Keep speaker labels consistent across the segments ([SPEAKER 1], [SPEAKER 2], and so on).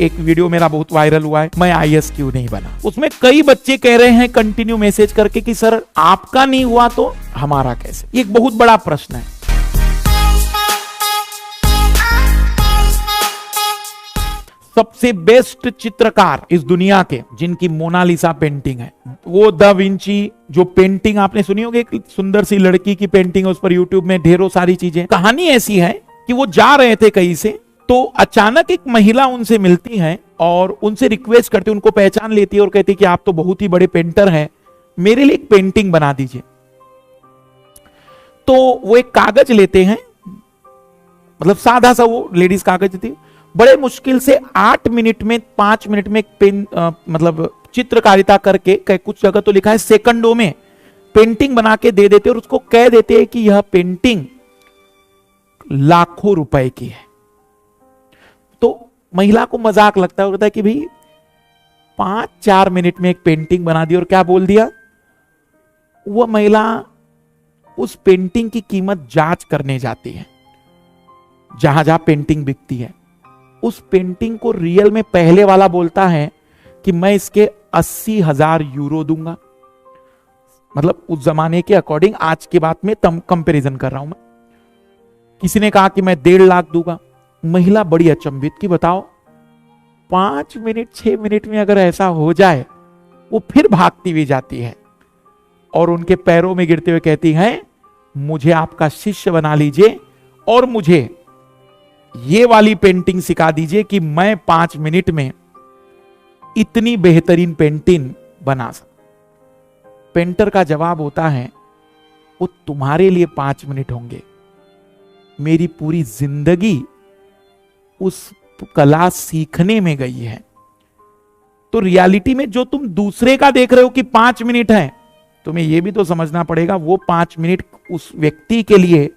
[SPEAKER 1] एक वीडियो मेरा बहुत वायरल हुआ है, मैं आईएएस क्यों नहीं बना। उसमें कई बच्चे कह रहे हैं कंटिन्यू मैसेज करके कि सर आपका नहीं हुआ तो हमारा कैसे। ये एक बहुत बड़ा प्रश्न है। सबसे बेस्ट चित्रकार इस दुनिया के जिनकी मोनालिसा पेंटिंग है वो दा विंची। जो पेंटिंग आपने सुनी होगी, एक सुंदर सी लड़की की पेंटिंग है, उस पर यूट्यूब में ढेरों सारी चीजें। कहानी ऐसी है कि वो जा रहे थे कहीं से, तो अचानक एक महिला उनसे मिलती है और उनसे रिक्वेस्ट करती है, उनको पहचान लेती है और कहती है कि आप तो बहुत ही बड़े पेंटर हैं, मेरे लिए एक पेंटिंग बना दीजिए। तो वो एक कागज लेते हैं, मतलब सादा सा वो लेडीज कागज थी, बड़े मुश्किल से 8 मिनट में 5 मिनट में एक पेन मतलब चित्रकारिता करके, कुछ जगह तो लिखा है सेकंडों में पेंटिंग बना के दे देते और उसको कह देते हैं कि यह पेंटिंग लाखों रुपए की है। तो महिला को मजाक लगता है, कि भाई 5-4 मिनट में एक पेंटिंग बना दी और क्या बोल दिया। वह महिला उस पेंटिंग की कीमत जांच करने जाती है जहां जहां पेंटिंग बिकती है। उस पेंटिंग को रियल में पहले वाला बोलता है कि मैं इसके 80,000 यूरो दूंगा। मतलब उस जमाने के अकॉर्डिंग आज के बात में कंपैरिजन कर रहा हूं मैं। किसी ने कहा कि मैं 1.5 लाख दूंगा। महिला बड़ी अचंभित कि बताओ 5 मिनट 6 मिनट में अगर ऐसा हो जाए। वो फिर भागती हुई जाती है और उनके पैरों में गिरते हुए कहती है, मुझे आपका शिष्य बना लीजिए और मुझे ये वाली पेंटिंग सिखा दीजिए कि मैं 5 मिनट में इतनी बेहतरीन पेंटिंग बना सकूं। पेंटर का जवाब होता है, वो तुम्हारे लिए 5 मिनट होंगे, मेरी पूरी जिंदगी उस कला सीखने में गई है। तो रियलिटी में जो तुम दूसरे का देख रहे हो कि 5 मिनट है, तुम्हें यह भी तो समझना पड़ेगा वो 5 मिनट उस व्यक्ति के लिए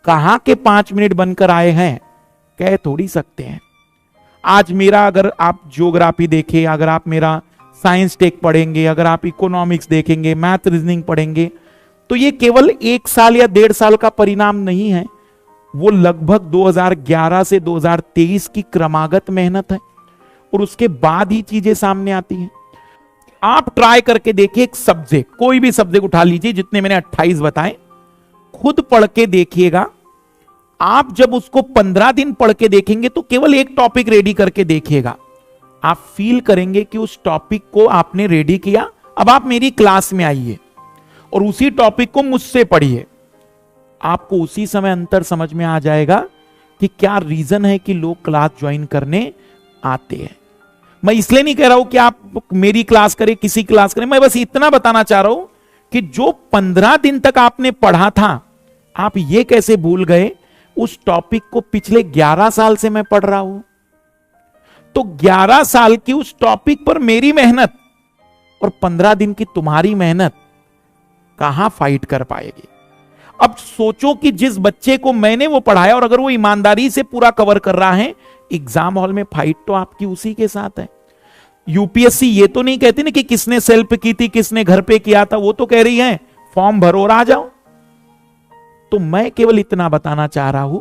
[SPEAKER 1] कहां के 5 मिनट बनकर आए हैं, कह थोड़ी सकते हैं। आज मेरा अगर आप ज्योग्राफी देखें, अगर आप मेरा साइंस टेक पढ़ेंगे, अगर आप इकोनॉमिक्स देखेंगे, मैथ रीजनिंग पढ़ेंगे, तो ये केवल 1 साल या 1.5 साल का परिणाम नहीं है, वो लगभग 2011 से 2023 की क्रमागत मेहनत है और उसके बाद ही चीजें सामने आती हैं। आप ट्राई करके देखिए, एक सब्जेक्ट, कोई भी सब्जेक्ट उठा लीजिए, जितने मैंने 28 बताए, खुद पढ़ के देखिएगा। आप जब उसको 15 दिन पढ़ के देखेंगे तो केवल एक टॉपिक रेडी करके देखिएगा, आप फील करेंगे कि उस टॉपिक को आपने रेडी किया। अब आप मेरी क्लास में आइए और उसी टॉपिक को मुझसे पढ़िए, आपको उसी समय अंतर समझ में आ जाएगा कि क्या रीजन है कि लोग क्लास ज्वाइन करने आते हैं। मैं इसलिए नहीं कह रहा हूं कि आप मेरी क्लास करें, किसी क्लास करें, मैं बस इतना बताना चाह रहा हूं कि जो 15 दिन तक आपने पढ़ा था, आप ये कैसे भूल गए उस टॉपिक को पिछले 11 साल से मैं पढ़ रहा हूं। तो 11 साल की उस टॉपिक पर मेरी मेहनत और 15 दिन की तुम्हारी मेहनत कहां फाइट कर पाएगी। अब सोचो कि जिस बच्चे को मैंने वो पढ़ाया और अगर वो ईमानदारी से पूरा कवर कर रहा है, एग्जाम हॉल में फाइट तो आपकी उसी के साथ है। यूपीएससी ये तो नहीं कहती ना कि किसने सेल्फ की थी, किसने घर पे किया था, वो तो कह रही है फॉर्म भरो और आ जाओ। तो मैं केवल इतना बताना चाह रहा हूं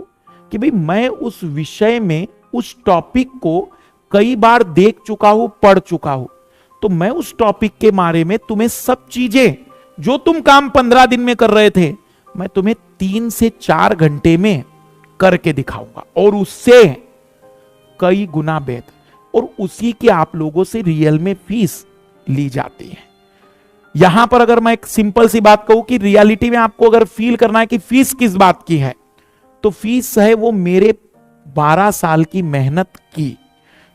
[SPEAKER 1] कि भाई मैं उस विषय में उस टॉपिक को कई बार देख चुका हूं, पढ़ चुका हूं, तो मैं उस टॉपिक के बारे में तुम्हें सब चीजें जो तुम काम 15 दिन में कर रहे थे, मैं तुम्हें 3 से 4 घंटे में करके दिखाऊंगा और उससे कई गुना बेहतर, और उसी की आप लोगों से रियल में फीस ली जाती है। यहां पर अगर मैं एक सिंपल सी बात कहूं कि रियलिटी में आपको अगर फील करना है कि फीस किस बात की है, तो फीस है वो मेरे 12 साल की मेहनत की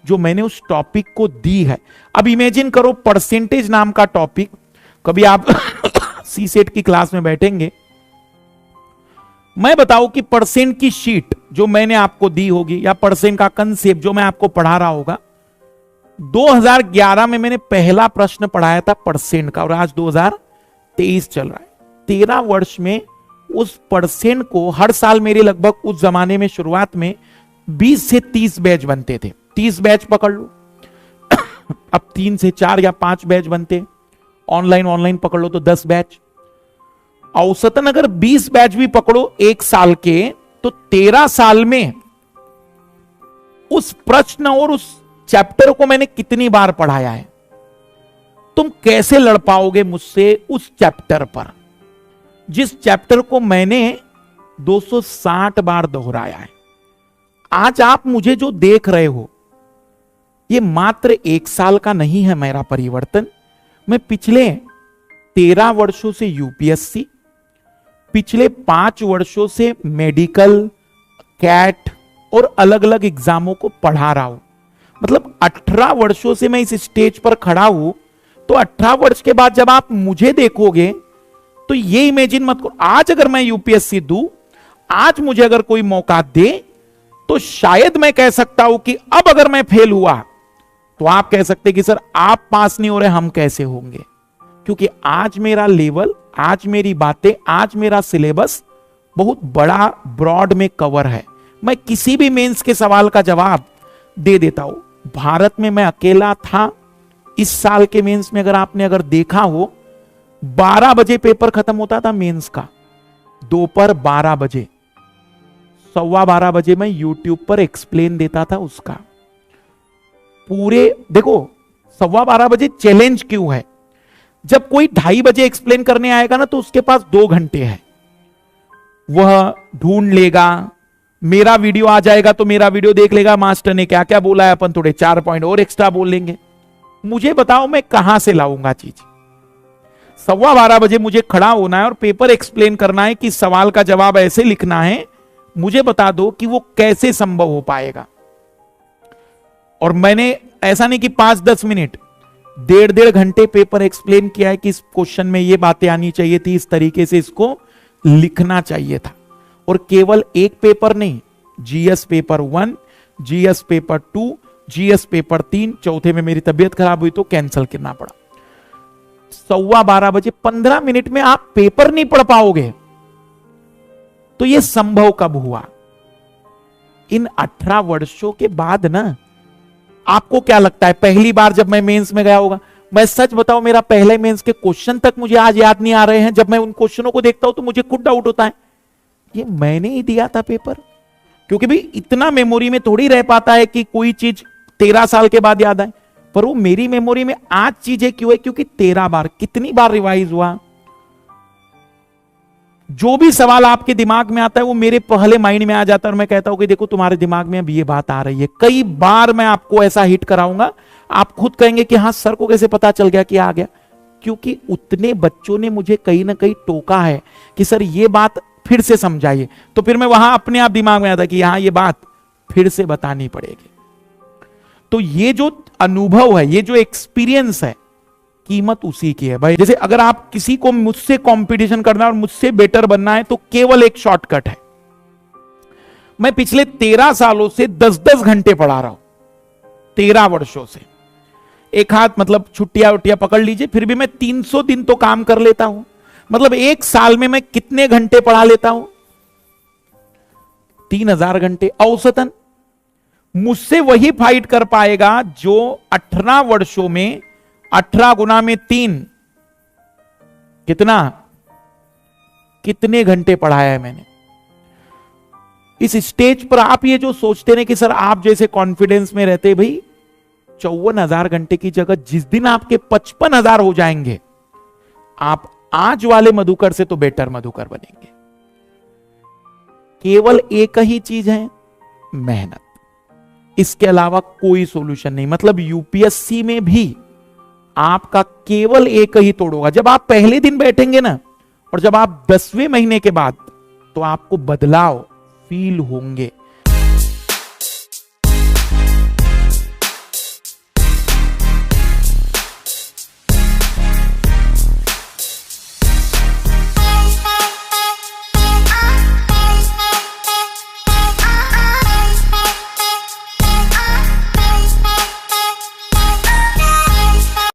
[SPEAKER 1] जो मैंने उस टॉपिक को दी है। अब इमेजिन करो परसेंटेज नाम का टॉपिक, कभी आप सी सेट की क्लास में बैठेंगे, मैं बताऊं कि परसेंट की शीट जो मैंने आपको दी होगी या परसेंट का कंसेप्ट जो मैं आपको पढ़ा रहा होगा, 2011 में मैंने पहला प्रश्न पढ़ाया था परसेंट का और आज 2023 चल रहा है। 13 वर्ष में उस परसेंट को हर साल मेरे लगभग उस जमाने में शुरुआत में 20 से 30 बैच बनते थे। 30 बैच पकड़ लो, अब 3 से 4 या 5 बैच बनते, ऑनलाइन पकड़ लो तो 10 बैच, औसतन अगर 20 बैच भी पकड़ो एक साल के, तो 13 साल में उस प्रश्न और उस चैप्टर को मैंने कितनी बार पढ़ाया है, तुम कैसे लड़ पाओगे मुझसे उस चैप्टर पर जिस चैप्टर को मैंने 260 बार दोहराया है। आज आप मुझे जो देख रहे हो, ये मात्र 1 साल का नहीं है मेरा परिवर्तन। मैं पिछले 13 वर्षों से यूपीएससी, पिछले 5 वर्षों से मेडिकल, कैट और अलग अलग एग्जामों को पढ़ा रहा हूं। मतलब 18 वर्षों से मैं इस स्टेज पर खड़ा हूं। तो 18 वर्ष के बाद जब आप मुझे देखोगे तो ये इमेजिन मत करो, आज अगर मैं यूपीएससी दूं, आज मुझे अगर कोई मौका दे, तो शायद मैं कह सकता हूं कि अब अगर मैं फेल हुआ तो आप कह सकते कि सर आप पास नहीं हो रहे, हम कैसे होंगे। क्योंकि आज मेरा लेवल, आज मेरी बातें, आज मेरा सिलेबस बहुत बड़ा ब्रॉड में कवर है। मैं किसी भी मेंस के सवाल का जवाब दे देता हूं। भारत में मैं अकेला था। इस साल के मेंस में अगर देखा हो, 12 बजे पेपर खत्म होता था मेंस का, दोपहर 12 बजे, 12:15 बजे मैं यूट्यूब पर एक्सप्लेन देता था उसका। पूरे देखो 12:15 बजे चैलेंज क्यों है? जब कोई 2:30 बजे एक्सप्लेन करने आएगा ना, तो उसके पास 2 घंटे है, वह ढूंढ लेगा, मेरा वीडियो आ जाएगा तो मेरा वीडियो देख लेगा, मास्टर ने क्या क्या बोला है, अपन थोड़े 4 पॉइंट और एक्स्ट्रा बोल लेंगे। मुझे बताओ मैं कहां से लाऊंगा चीज? 12:15 बजे मुझे खड़ा होना है और पेपर एक्सप्लेन करना है कि सवाल का जवाब ऐसे लिखना है। मुझे बता दो कि वो कैसे संभव हो पाएगा। और मैंने ऐसा नहीं कि 5-10 मिनट, 1.5 घंटे पेपर एक्सप्लेन किया है कि इस क्वेश्चन में ये बातें आनी चाहिए थी, इस तरीके से इसको लिखना चाहिए था। और केवल एक पेपर नहीं, GS paper 1, GS paper 2, GS paper 3, चौथे में मेरी तबीयत खराब हुई तो कैंसिल करना पड़ा। 12:15 बजे 15 मिनट में आप पेपर नहीं पढ़ पाओगे। तो यह संभव कब हुआ? इन 18 वर्षों के बाद ना। आपको क्या लगता है पहली बार जब मैं मेंस में गया होगा? मैं सच बताऊं, मेरा पहले मेंस के क्वेश्चन तक मुझे आज याद नहीं आ रहे हैं। जब मैं उन क्वेश्चनों को देखता हूं तो मुझे खुद डाउट होता है, ये मैंने ही दिया था पेपर। क्योंकि भी इतना मेमोरी में थोड़ी रह पाता है कि कोई चीज 13 साल के बाद याद आए। पर वो मेरी मेमोरी में आज चीजें क्यों है? क्योंकि 13 बार, कितनी बार रिवाइज हुआ। जो भी सवाल आपके दिमाग में आता है वो मेरे पहले माइंड में आ जाता है और मैं कहता हूं कि देखो तुम्हारे दिमाग में अब ये बात आ रही है। कई बार मैं आपको ऐसा हिट कराऊंगा, आप खुद कहेंगे कि हाँ सर को कैसे पता चल गया कि आ गया। क्योंकि उतने बच्चों ने मुझे कहीं ना कहीं टोका है कि सर ये बात फिर से समझाइए। तो फिर मैं वहां अपने आप दिमाग में आता कि यहां ये बात फिर से बतानी पड़ेगी। तो ये जो अनुभव है, ये जो एक्सपीरियंस है, कीमत उसी की है भाई। जैसे अगर आप किसी को मुझसे कंपटीशन करना है और मुझसे बेटर बनना है तो केवल एक शॉर्टकट है। मैं पिछले 13 सालों से 10-10 घंटे पढ़ा रहा हूं, 13 वर्षों से। एक हाथ मतलब छुट्टियां उट्टियां पकड़ लीजिए, फिर भी मैं 300 दिन तो काम कर लेता हूं। मतलब एक साल में मैं कितने घंटे पढ़ा लेता हूं? 3000 घंटे औसतन। मुझसे वही फाइट कर पाएगा जो 18 वर्षों में 18 गुना में 3, कितने घंटे पढ़ाया है मैंने। इस स्टेज पर आप ये जो सोचते हैं कि सर आप जैसे कॉन्फिडेंस में रहते, भाई 54,000 घंटे की जगह जिस दिन आपके 55,000 हो जाएंगे, आप आज वाले मधुकर से तो बेटर मधुकर बनेंगे। केवल एक ही चीज है, मेहनत। इसके अलावा कोई सॉल्यूशन नहीं। मतलब यूपीएससी में भी आपका केवल एक ही तोड़ होगा। जब आप पहले दिन बैठेंगे ना, और जब आप 10वें महीने के बाद, तो आपको बदलाव फील होंगे।